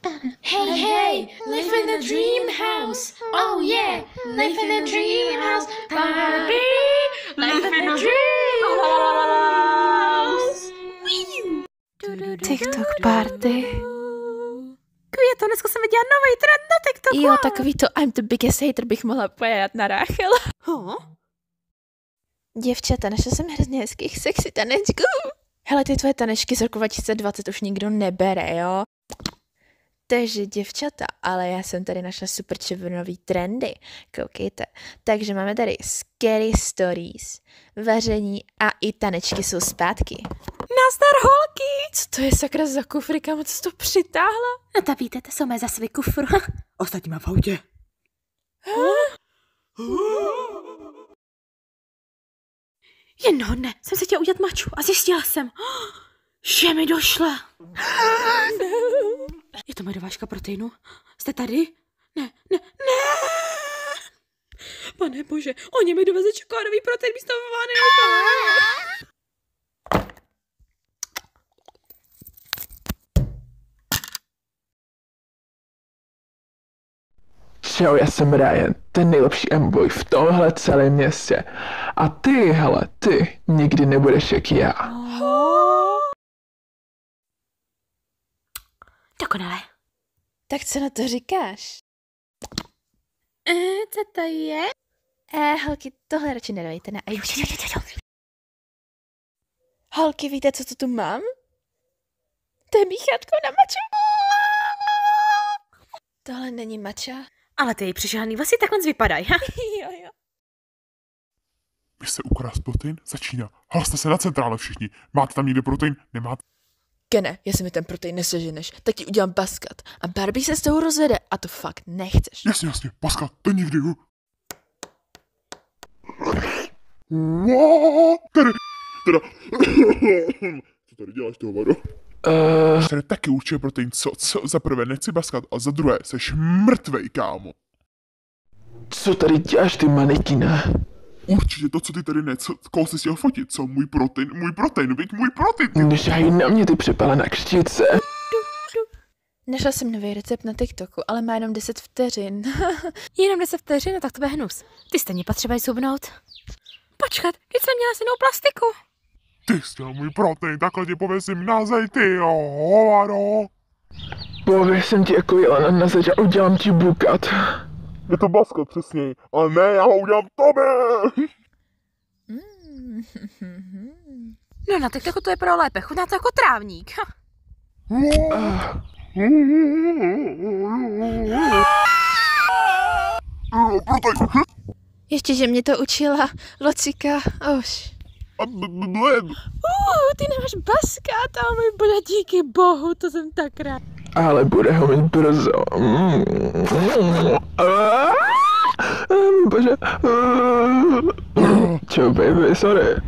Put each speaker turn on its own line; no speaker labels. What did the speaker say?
Hey, hey, live in a dream house. Oh yeah, live in a dream house. Barbie, live in a dream house.
TikTok party.
To dneska jsem viděla nový trend na TikToku.
Jo, takový to I'm the biggest hater bych mohla pojedat na Ráchela. Děvčata, našla jsem hrozně hezkých sexy tanečků. Hele, ty tvoje tanečky z roku 2020 už nikdo nebere, jo? Takže děvčata, ale já jsem tady našla super červenový trendy, koukejte. Takže máme tady scary stories, vaření a i tanečky jsou zpátky.
Nazdar holky.
Co to je sakra za kufry, kam co to přitáhla?
No ta víte, to jsou mé zasvy kufru. Ostatní má v autě. Jednoho dne jsem se chtěla udělat maču a zjistila jsem, že mi došla. Je to moje dovážka proteinu? Jste tady? Ne. Pane bože, oni mi doveze čokoládový protein místo vanilka.
Čau, já jsem Ryan, ten nejlepší M-boy v tomhle celém městě. A ty, hele, ty nikdy nebudeš jak já.
Dokonale.
Tak co na to říkáš?
Co to je?
Holky, tohle radši nedávejte na IG. Holky, víte, co to tu mám? To je míchátko na maču. Tohle není mača.
Ale ty její přežáhaný vlasy takhle vypadají.
Jo.
Vy jste ukrást protein? Začíná. Hlaste se na centrále všichni. Máte tam někde protein? Nemáte?
Kene, jestli mi ten protein neseženeš, tak ti udělám baskat. A Barbie se s tou rozvede a to fakt nechceš.
Jasně, Pascal, to nikdy. Wow, teda. Co tady děláš, toho vado? Tady taky určitě protein, co za prvé nechci baskat a za druhé seš mrtvej, kámo.
Co tady děláš, ty manekine?
Určitě to, co ty tady koho jsi chtěl fotit, co? Můj protein, viď můj protein.
Nežají na mě, ty přepalená křtice.
Našla jsem nový recept na TikToku, ale má jenom 10 vteřin.
Jenom 10 vteřin, no tak to bude hnus. Ty stejně potřebuješ zubnout. Počkat, když jsem měla synou plastiku.
Ty jsi měl můj protein, takhle tě pověsím na zeď, ty jo, hovado.
Pověsím ti jako jelena na zeď a udělám ti bukat.
Je to baskat přesněji, ale ne, já ho udělám tobě.
No na TikToku to je pro lépe, chutná to jako trávník.
Ještě, že mě to učila Locika, už.
Ty nemáš baskat, ale můj bože, díky bohu, to jsem tak rád.
Ale bude ho mít brzo. Bože. Čau, baby, sorry.